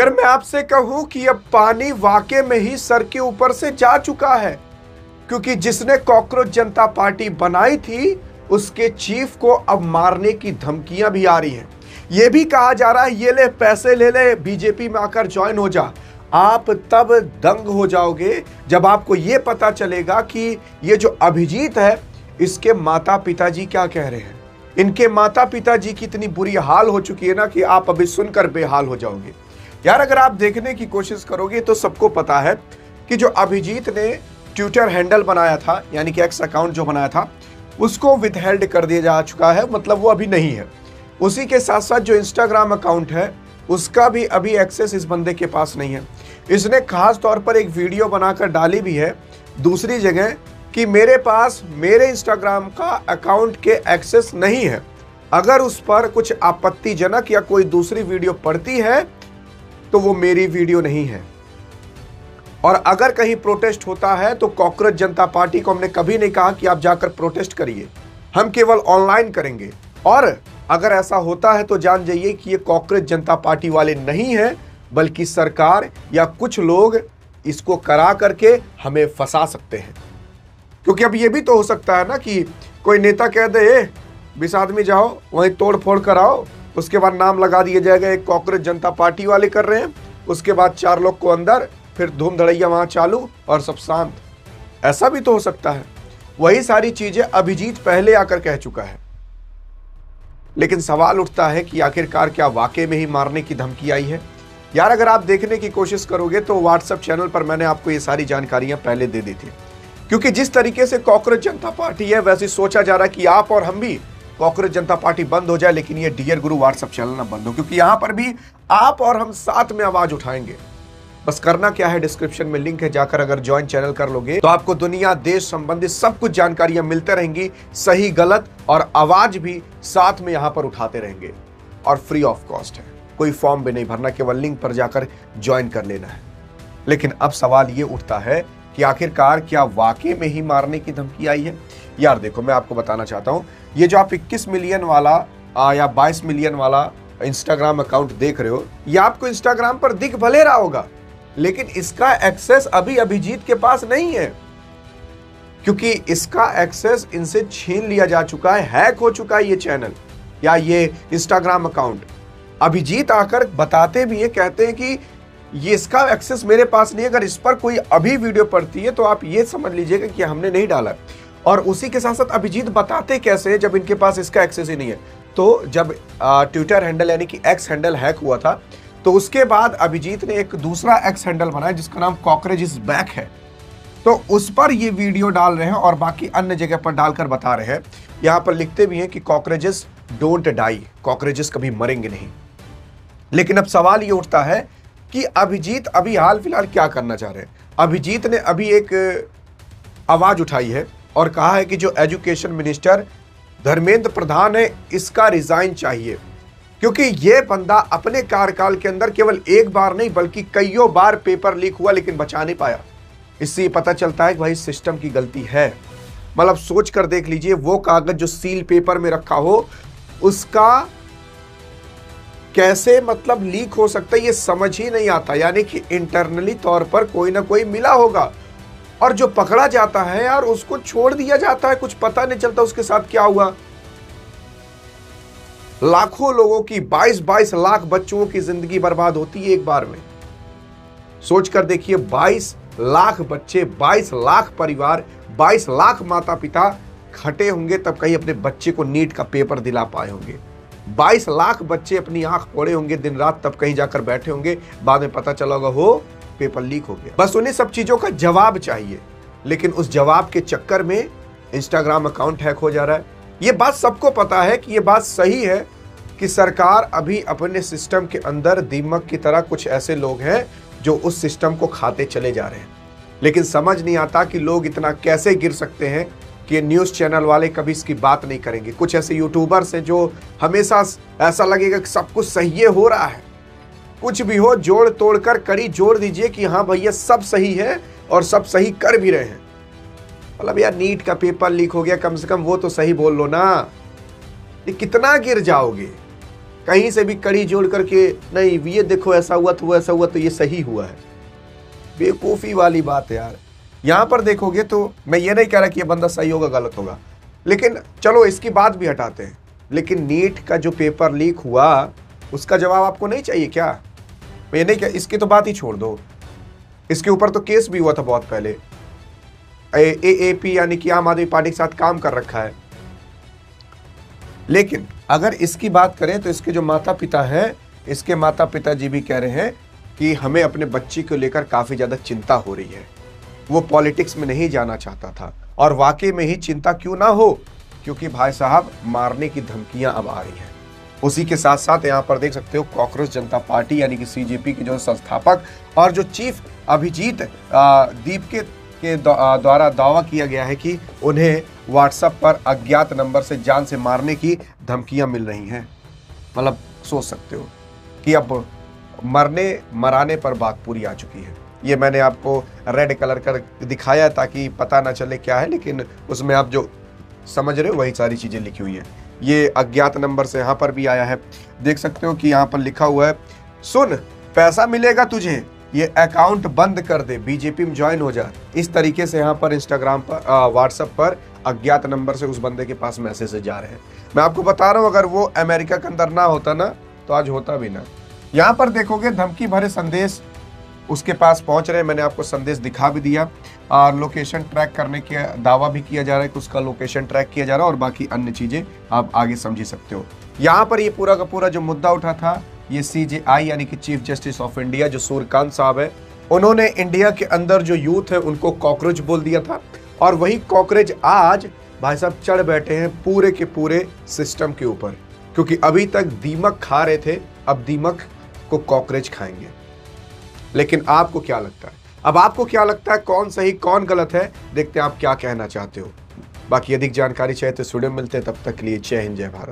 अगर मैं आपसे कहूं कि अब पानी वाकई में ही सर के ऊपर से जा चुका है, क्योंकि जिसने कॉकरोच जनता पार्टी बनाई थी उसके चीफ को अब मारने की धमकियां भी आ रही हैं। यह भी कहा जा रहा है ये ले पैसे ले ले, बीजेपी में आकर ज्वाइन हो जा। आप तब दंग हो जाओगे जब आपको यह पता चलेगा कि ये जो अभिजीत है इसके माता पिताजी क्या कह रहे हैं। इनके माता पिताजी की इतनी बुरी हाल हो चुकी है ना कि आप अभी सुनकर बेहाल हो जाओगे। यार अगर आप देखने की कोशिश करोगे तो सबको पता है कि जो अभिजीत ने ट्विटर हैंडल बनाया था, यानी कि एक्स अकाउंट जो बनाया था, उसको विथहेल्ड कर दिया जा चुका है, मतलब वो अभी नहीं है। उसी के साथ साथ जो इंस्टाग्राम अकाउंट है उसका भी अभी एक्सेस इस बंदे के पास नहीं है। इसने खास तौर पर एक वीडियो बनाकर डाली भी है दूसरी जगह कि मेरे पास मेरे इंस्टाग्राम का अकाउंट के एक्सेस नहीं है, अगर उस पर कुछ आपत्तिजनक या कोई दूसरी वीडियो पड़ती है तो वो मेरी वीडियो नहीं है। और अगर कहीं प्रोटेस्ट होता है तो कॉकरोच जनता पार्टी को हमने कभी नहीं कहा कि आप जाकर प्रोटेस्ट करिए, हम केवल ऑनलाइन करेंगे। और अगर ऐसा होता है तो जान जाइए कि ये कॉकरोच जनता पार्टी वाले नहीं हैं, बल्कि सरकार या कुछ लोग इसको करा करके हमें फंसा सकते हैं। क्योंकि अब ये भी तो हो सकता है ना कि कोई नेता कह दे 20 आदमी जाओ वहीं तोड़ फोड़ कराओ, उसके बाद नाम लगा दिया जाएगा एक कॉकरोच जनता पार्टी वाले कर रहे हैं, उसके बाद 4 लोग को अंदर, फिर धूम धड़ैया वहां चालू और सब शांत। ऐसा भी तो हो सकता है। वही सारी चीजें अभिजीत पहले आकर कह चुका है। लेकिन सवाल उठता है कि आखिरकार क्या वाकई में ही मारने की धमकी आई है। यार अगर आप देखने की कोशिश करोगे तो व्हाट्सएप चैनल पर मैंने आपको ये सारी जानकारियां पहले दे दी थी, क्योंकि जिस तरीके से कॉकरोच जनता पार्टी है वैसे सोचा जा रहा है कि आप और हम भी कॉकरोच जनता पार्टी बंद हो जाए, लेकिन ये डियर गुरु व्हाट्सएप चैनल ना बंद हो, क्योंकि यहां पर भी आप और हम साथ में आवाज उठाएंगे। बस करना क्या है, डिस्क्रिप्शन में लिंक है, जाकर अगर ज्वाइन चैनल कर लोगे तो आपको दुनिया देश संबंधित सब कुछ जानकारियां मिलते रहेंगी, सही गलत, और आवाज भी साथ में यहां पर उठाते रहेंगे। और फ्री ऑफ कॉस्ट है, कोई फॉर्म भी नहीं भरना, केवल लिंक पर जाकर ज्वाइन कर लेना है। लेकिन अब सवाल ये उठता है कि आखिरकार क्या वाकई में ही मारने की धमकी आई है। यार देखो मैं आपको बताना चाहता हूं, ये जो आप 21 मिलियन वाला या 22 मिलियन वाला इंस्टाग्राम अकाउंट देख रहे हो, ये आपको इंस्टाग्राम पर दिख भले रहा होगा, लेकिन इसका एक्सेस अभी अभिजीत के पास नहीं है, क्योंकि इसका एक्सेस इनसे छीन लिया जा चुका है, हैक हो चुका है ये चैनल या ये इंस्टाग्राम अकाउंट। अभिजीत आकर बताते भी है, कहते हैं कि ये इसका एक्सेस मेरे पास नहीं है, अगर इस पर कोई अभी वीडियो पड़ती है तो आप ये समझ लीजिएगा कि हमने नहीं डाला। और उसी के साथ साथ अभिजीत बताते कैसे है जब इनके पास इसका एक्सेस ही नहीं है। तो जब ट्विटर हैंडल यानी कि एक्स हैंडल हैक हुआ था तो उसके बाद अभिजीत ने एक दूसरा एक्स हैंडल बनाया जिसका नाम कॉकरोच इज बैक है, तो उस पर ये वीडियो डाल रहे हैं और बाकी अन्य जगह पर डालकर बता रहे हैं। यहां पर लिखते भी हैं कि कॉकरोचेस डोंट डाई, कॉकरोचेस कभी मरेंगे नहीं। लेकिन अब सवाल ये उठता है कि अभिजीत अभी हाल फिलहाल क्या करना चाह रहे हैं। अभिजीत ने अभी एक आवाज उठाई है और कहा है कि जो एजुकेशन मिनिस्टर धर्मेंद्र प्रधान है इसका रिजाइन चाहिए, क्योंकि यह बंदा अपने कार्यकाल के अंदर केवल एक बार नहीं बल्कि कईयों बार पेपर लीक हुआ लेकिन बचा नहीं पाया। इससे पता चलता है कि भाई सिस्टम की गलती है। मतलब सोच कर देख लीजिए, वो कागज जो सील पेपर में रखा हो उसका कैसे मतलब लीक हो सकता है, ये समझ ही नहीं आता। यानी कि इंटरनली तौर पर कोई ना कोई मिला होगा, और जो पकड़ा जाता है यार उसको छोड़ दिया जाता है, कुछ पता नहीं चलता उसके साथ क्या हुआ। लाखों लोगों की 22 लाख बच्चों की जिंदगी बर्बाद होती है एक बार में। सोचकर देखिए, 22 लाख बच्चे, 22 लाख परिवार, 22 लाख माता पिता खटे होंगे तब कहीं अपने बच्चे को नीट का पेपर दिला पाए होंगे। 22 लाख बच्चे अपनी आंख फोड़े होंगे दिन रात, तब कहीं जाकर बैठे होंगे, बाद में पता चला होगा हो पेपर लीक हो गया। बस उन्हें सब चीजों का जवाब चाहिए, लेकिन उस जवाब के चक्कर में इंस्टाग्राम अकाउंट हैक हो जा रहा है। ये बात सबको पता है कि ये बात सही है कि सरकार अभी अपने सिस्टम के अंदर दीमक की तरह कुछ ऐसे लोग हैं जो उस सिस्टम को खाते चले जा रहे हैं, लेकिन समझ नहीं आता कि लोग इतना कैसे गिर सकते हैं कि न्यूज़ चैनल वाले कभी इसकी बात नहीं करेंगे। कुछ ऐसे यूट्यूबर्स हैं जो हमेशा ऐसा लगेगा कि सब कुछ सही हो रहा है, कुछ भी हो जोड़ तोड़ कर कड़ी जोड़ दीजिए कि हाँ भैया सब सही है और सब सही कर भी रहे हैं। मतलब यार नीट का पेपर लीक हो गया, कम से कम वो तो सही बोल लो ना। ये कितना गिर जाओगे, कहीं से भी कड़ी जोड़ करके नहीं ये देखो ऐसा हुआ तो वो ऐसा हुआ तो ये सही हुआ है। बेवकूफ़ी वाली बात है यार। यहां पर देखोगे तो मैं ये नहीं कह रहा कि ये बंदा सही होगा गलत होगा, लेकिन चलो इसकी बात भी हटाते हैं, लेकिन नीट का जो पेपर लीक हुआ उसका जवाब आपको नहीं चाहिए क्या? मैं ये नहीं कह, इसकी तो बात ही छोड़ दो, इसके ऊपर तो केस भी हुआ था बहुत पहले। AAP यानी कि आम आदमी पार्टी के साथ काम कर रखा है। लेकिन अगर इसकी बात करें तो इसके जो माता पिता हैं, इसके माता पिता जी भी कह रहे हैं कि हमें अपने बच्ची को लेकर काफी ज्यादा चिंता हो रही है। वो पॉलिटिक्स में नहीं जाना चाहता था, और वाकई में ही चिंता क्यों ना हो, क्योंकि भाई साहब मारने की धमकियां अब आ रही हैं। उसी के साथ साथ यहाँ पर देख सकते हो कॉकरोच जनता पार्टी यानी कि CJP के जो संस्थापक और जो चीफ अभिजीत दीप के द्वारा दावा किया गया है कि उन्हें व्हाट्सएप पर अज्ञात नंबर से जान से मारने की धमकियां मिल रही हैं। मतलब सोच सकते हो कि अब मराने पर बात पूरी आ चुकी है। ये मैंने आपको रेड कलर का दिखाया ताकि पता ना चले क्या है, लेकिन उसमें आप जो समझ रहे हो वही सारी चीजें लिखी हुई है। ये अज्ञात नंबर से यहाँ पर भी आया है, देख सकते हो कि यहाँ पर लिखा हुआ है, सुन पैसा मिलेगा तुझे, ये अकाउंट बंद कर दे, बीजेपी में ज्वाइन हो जा। इस तरीके से यहाँ पर इंस्टाग्राम पर व्हाट्सएप पर अज्ञात नंबर से उस बंदे के पास मैसेज जा रहे हैं। मैं आपको बता रहा हूँ अगर वो अमेरिका के अंदर ना होता ना तो आज होता भी ना। यहाँ पर देखोगे धमकी भरे संदेश उसके पास पहुंच रहे हैं। मैंने आपको संदेश दिखा भी दिया और लोकेशन ट्रैक करने के दावा भी किया जा रहा है कि उसका लोकेशन ट्रैक किया जा रहा है, और बाकी अन्य चीजें आप आगे समझ सकते हो। यहाँ पर ये पूरा का पूरा जो मुद्दा उठा था, ये CJI यानी कि चीफ जस्टिस ऑफ इंडिया जो सूर्यकांत साहब है, उन्होंने इंडिया के अंदर जो यूथ है उनको कॉकरोच बोल दिया था, और वही कॉकरोच आज भाई साहब चढ़ बैठे हैं पूरे के पूरे सिस्टम के ऊपर, क्योंकि अभी तक दीमक खा रहे थे, अब दीमक को कॉकरोच खाएंगे। लेकिन आपको क्या लगता है? अब आपको क्या लगता है कौन सही कौन गलत है? देखते हैं आप क्या कहना चाहते हो। बाकी अधिक जानकारी चाहिए तो स्टूडियो में मिलते हैं, तब तक के लिए जय हिंद जय भारत।